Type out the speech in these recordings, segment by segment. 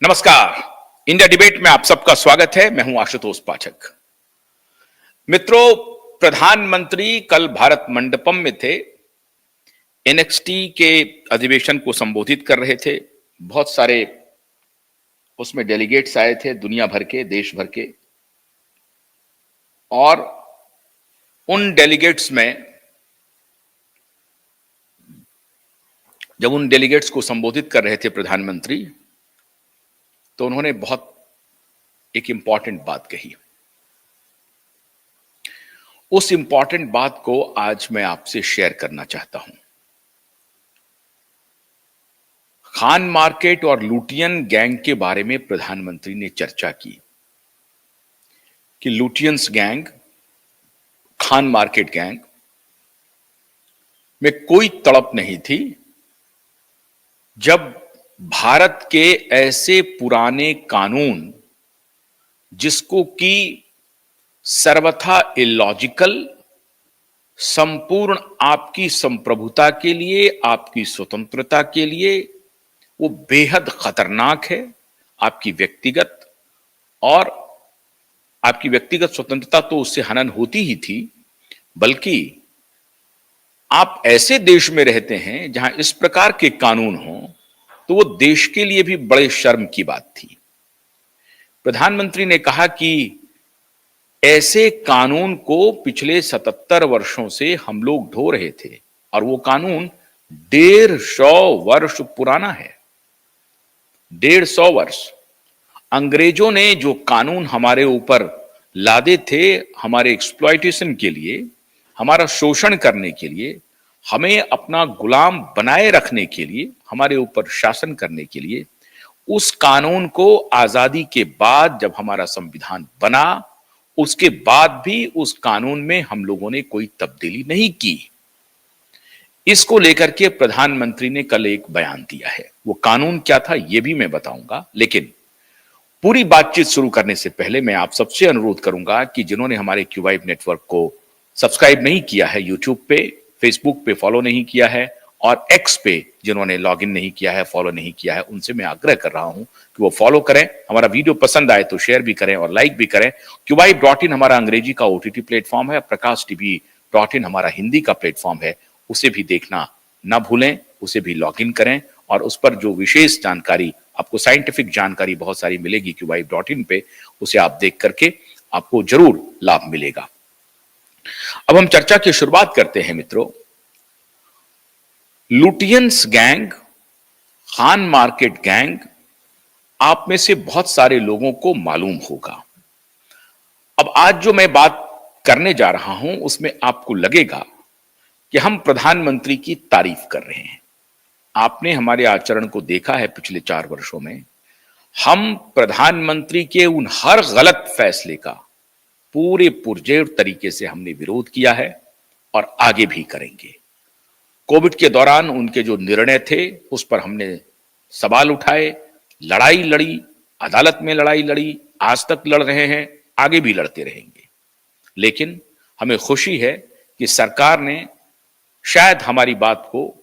नमस्कार। India debate में आप सबका स्वागत है। मैं हूं आशुतोष पाठक। मित्रों, प्रधानमंत्री कल भारत मंडपम में थे। एनएक्सटी के अधिवेशन को संबोधित कर रहे थे। बहुत सारे उसमें डेलीगेट्स आए थे, दुनिया भर के, देश भर के। और उन डेलीगेट्स में जब उन डेलीगेट्स को संबोधित कर रहे थे प्रधानमंत्री, तो उन्होंने बहुत एक इंपॉर्टेंट बात कही। उस इंपॉर्टेंट बात को आज मैं आपसे शेयर करना चाहता हूं। खान मार्केट और लुटियन गैंग के बारे में प्रधानमंत्री ने चर्चा की कि Lutyens gang, Khan market gang में कोई तड़प नहीं थी जब भारत के ऐसे पुराने कानून, जिसको कि सर्वथा इलॉजिकल, संपूर्ण आपकी संप्रभुता के लिए, आपकी स्वतंत्रता के लिए वो बेहद खतरनाक है। आपकी व्यक्तिगत स्वतंत्रता तो उससे हनन होती ही थी, बल्कि आप ऐसे देश में रहते हैं जहां इस प्रकार के कानून हों, तो वो देश के लिए भी बड़े शर्म की बात थी। प्रधानमंत्री ने कहा कि ऐसे कानून को पिछले 77 वर्षों से हम लोग ढो रहे थे और वो कानून 150 वर्ष पुराना है। 150 वर्ष। अंग्रेजों ने जो कानून हमारे ऊपर लादे थे, हमारे एक्सप्लॉयटेशन के लिए, हमारा शोषण करने के लिए, हमें अपना गुलाम बनाए रखने के लिए, हमारे ऊपर शासन करने के लिए, उस कानून को आजादी के बाद जब हमारा संविधान बना, उसके बाद भी उस कानून में हम लोगों ने कोई तब्दीली नहीं की। इसको लेकर के प्रधानमंत्री ने कल एक बयान दिया है। वो कानून क्या था ये भी मैं बताऊंगा, लेकिन पूरी बातचीत शुरू करने से पहले मैं आप सबसे अनुरोध करूंगा कि जिन्होंने हमारे क्यूवाइब नेटवर्क को सब्सक्राइब नहीं किया है, यूट्यूब पे, फेसबुक पे फॉलो नहीं किया है और एक्स पे जिन्होंने लॉगिन नहीं किया है, फॉलो नहीं किया है, उनसे मैं आग्रह कर रहा हूं कि वो फॉलो करें। हमारा वीडियो पसंद आए तो शेयर भी करें और लाइक भी करें। QYIB.in हमारा अंग्रेजी का OTT प्लेटफॉर्म है। PrakashTV.in हमारा हिंदी का प्लेटफॉर्म है। उसे भी देखना ना भूलें, उसे भी लॉगिन करें और उस पर जो विशेष जानकारी, आपको साइंटिफिक जानकारी बहुत सारी मिलेगी QYIB.in पे, उसे आप देख करके आपको जरूर लाभ मिलेगा। अब हम चर्चा की शुरुआत करते हैं। मित्रों, Lutyens gang, Khan market gang, आप में से बहुत सारे लोगों को मालूम होगा। अब आज जो मैं बात करने जा रहा हूं उसमें आपको लगेगा कि हम प्रधानमंत्री की तारीफ कर रहे हैं। आपने हमारे आचरण को देखा है पिछले 4 वर्षों में। हम प्रधानमंत्री के उन हर गलत फैसले का पूरे पुरजोर तरीके से हमने विरोध किया है और आगे भी करेंगे। कोविड के दौरान उनके जो निर्णय थे उस पर हमने सवाल उठाए, लड़ाई लड़ी, अदालत में लड़ाई लड़ी, आज तक लड़ रहे हैं, आगे भी लड़ते रहेंगे। लेकिन हमें खुशी है कि सरकार ने शायद हमारी बात को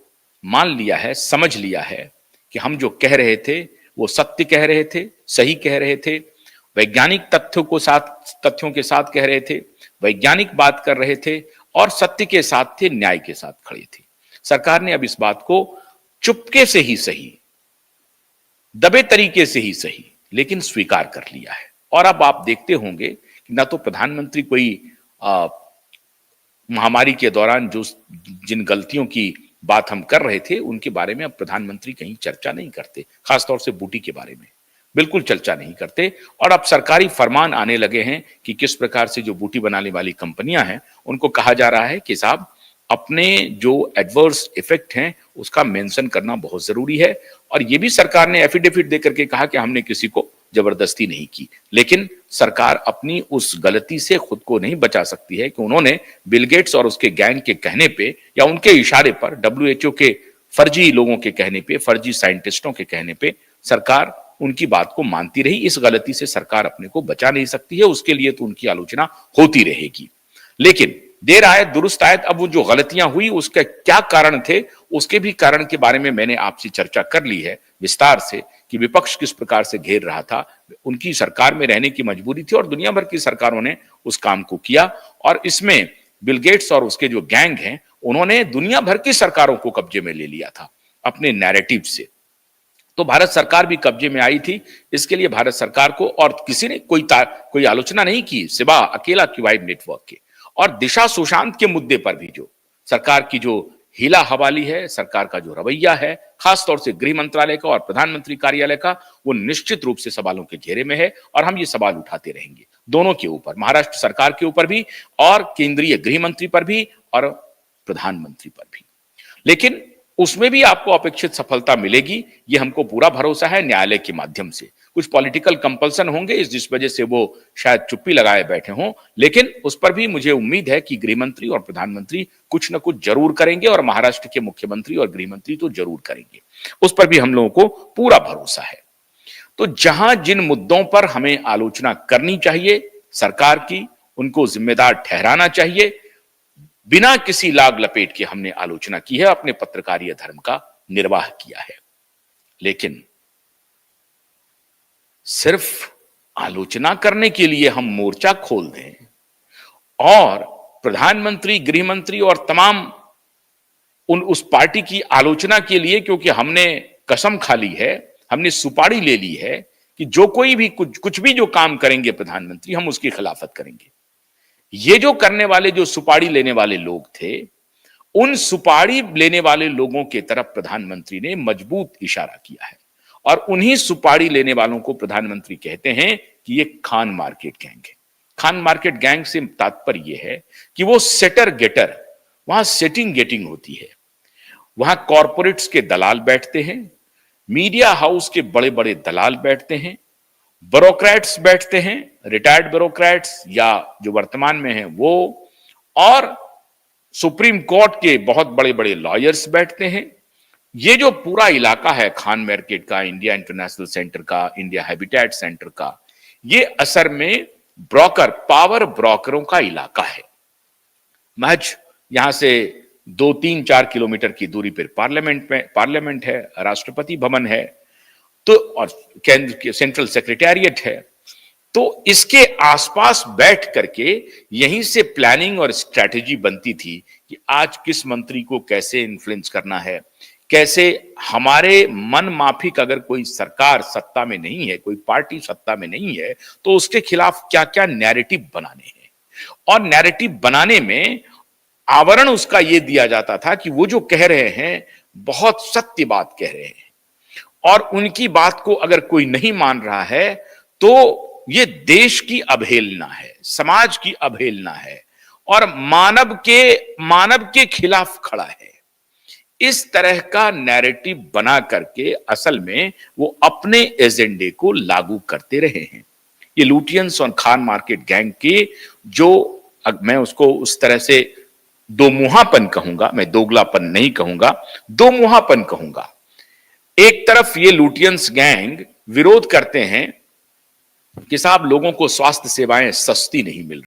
मान लिया है, समझ लिया है कि हम जो कह रहे थे वो सत्य कह रहे थे, सही कह रहे थे, वैज्ञानिक तथ्यों के साथ कह रहे थे, वैज्ञानिक बात कर रहे थे और सत्य के साथ थे, न्याय के साथ खड़े थे। सरकार ने अब इस बात को चुपके से ही सही, दबे तरीके से ही सही, लेकिन स्वीकार कर लिया है। और अब आप देखते होंगे कि ना तो प्रधानमंत्री कोई महामारी के दौरान जो जिन गलतियों की बात हम कर रहे थे उनके बारे में अब प्रधानमंत्री कहीं चर्चा नहीं करते, खासतौर से बूटी के बारे में बिल्कुल चर्चा नहीं करते। और अब सरकारी फरमान आने लगे हैं कि किस प्रकार से जो बूटी बनाने वाली कंपनियां हैं उनको कहा जा रहा है कि साहब अपने जो एडवर्स इफेक्ट हैं उसका मेंशन करना बहुत जरूरी है। और यह भी सरकार ने एफिडेविट देकर के कहा कि हमने किसी को जबरदस्ती नहीं की। लेकिन सरकार अपनी उस गलती से खुद को नहीं बचा सकती है कि उन्होंने बिल गेट्स और उसके गैंग के कहने पे या उनके इशारे पर, WHO के फर्जी लोगों के कहने पे, फर्जी साइंटिस्टों के कहने पे सरकार उनकी बात को मानती रही। इस गलती से सरकार अपने को बचा नहीं सकती है, उसके लिए तो उनकी आलोचना होती रहेगी। लेकिन देर आए दुरुस्त आए। अब वो जो गलतियां हुई उसके क्या कारण थे, उसके भी कारण के बारे में मैंने आपसे चर्चा कर ली है विस्तार से कि विपक्ष किस प्रकार से घेर रहा था। उनकी सरकार में रहने की मजबूरी थी और दुनिया भर की सरकारों ने उस काम को किया और इसमें बिल गेट्स और उसके जो गैंग हैं उन्होंने दुनिया भर की सरकारों को कब्जे में ले लिया था अपने नैरेटिव से। तो भारत सरकार भी कब्जे में आई थी। इसके लिए भारत सरकार को और किसी ने कोई आलोचना नहीं की सिवा अकेला क्वाइड नेटवर्क के। और दिशा सुशांत के मुद्दे पर भी जो सरकार की जो हीला हवाली है, सरकार का जो रवैया है, खासतौर से गृह मंत्रालय का और प्रधानमंत्री कार्यालय का, वो निश्चित रूप से सवालों के घेरे में है और हम ये सवाल उठाते रहेंगे दोनों के ऊपर, महाराष्ट्र सरकार के ऊपर भी और केंद्रीय गृह मंत्री पर भी और प्रधानमंत्री पर भी। लेकिन उसमें भी आपको अपेक्षित सफलता मिलेगी, ये हमको पूरा भरोसा है न्यायालय के माध्यम से। कुछ पॉलिटिकल कंपल्सन होंगे जिस वजह से वो शायद चुप्पी लगाए बैठे हों, लेकिन उस पर भी मुझे उम्मीद है कि गृह मंत्री और प्रधानमंत्री कुछ न कुछ जरूर करेंगे और महाराष्ट्र के मुख्यमंत्री और गृह मंत्री तो जरूर करेंगे। उस पर भी हम लोगों को पूरा भरोसा है। तो जहां जिन मुद्दों पर हमें आलोचना करनी चाहिए सरकार की, उनको जिम्मेदार ठहराना चाहिए, बिना किसी लाग लपेट के हमने आलोचना की है, अपने पत्रकारीय धर्म का निर्वाह किया है। लेकिन सिर्फ आलोचना करने के लिए हम मोर्चा खोल दें और प्रधानमंत्री, गृह मंत्री और तमाम उस पार्टी की आलोचना के लिए, क्योंकि हमने कसम खा ली है, हमने सुपारी ले ली है कि जो कोई भी कुछ भी जो काम करेंगे प्रधानमंत्री, हम उसकी खिलाफत करेंगे। ये जो करने वाले, जो सुपारी लेने वाले लोग थे, उन सुपारी लेने वाले लोगों के तरफ प्रधानमंत्री ने मजबूत इशारा किया है और उन्हीं सुपारी लेने वालों को प्रधानमंत्री कहते हैं कि ये खान मार्केट गैंग है। खान मार्केट गैंग से तात्पर्य यह है कि वो सेटर गेटर, वहां सेटिंग गेटिंग होती है, वहां कॉरपोरेट्स के दलाल बैठते हैं, मीडिया हाउस के बड़े बड़े दलाल बैठते हैं, ब्यूरोक्रेट्स बैठते हैं, रिटायर्ड ब्यूरोक्रेट्स या जो वर्तमान में हैं वो, और सुप्रीम कोर्ट के बहुत बड़े बड़े लॉयर्स बैठते हैं। ये जो पूरा इलाका है खान मार्केट का, इंडिया इंटरनेशनल सेंटर का, इंडिया हैबिटेट सेंटर का, ये असल में ब्रोकर, पावर ब्रोकरों का इलाका है। महज यहां से 2-3-4 किलोमीटर की दूरी पर पार्लियामेंट है, राष्ट्रपति भवन है, तो और केंद्र के सेंट्रल सेक्रेटेरिएट है। तो इसके आसपास बैठ करके यहीं से प्लानिंग और स्ट्रैटेजी बनती थी कि आज किस मंत्री को कैसे इन्फ्लुएंस करना है, कैसे हमारे मन माफिक अगर कोई सरकार सत्ता में नहीं है, कोई पार्टी सत्ता में नहीं है, तो उसके खिलाफ क्या क्या नैरेटिव बनाने हैं। और नैरेटिव बनाने में आवरण उसका यह दिया जाता था कि वो जो कह रहे हैं बहुत सत्य बात कह रहे हैं और उनकी बात को अगर कोई नहीं मान रहा है तो ये देश की अवहेलना है, समाज की अवहेलना है और मानव के खिलाफ खड़ा है। इस तरह का नैरेटिव बना करके असल में वो अपने एजेंडे को लागू करते रहे हैं। ये लुटियंस और खान मार्केट गैंग के जो, मैं उसको उस तरह से दोमुहापन कहूंगा, मैं दोगलापन नहीं कहूंगा, दोमुहापन कहूंगा। एक तरफ ये लुटियंस गैंग विरोध करते हैं कि साहब लोगों को स्वास्थ्य सेवाएं सस्ती नहीं मिल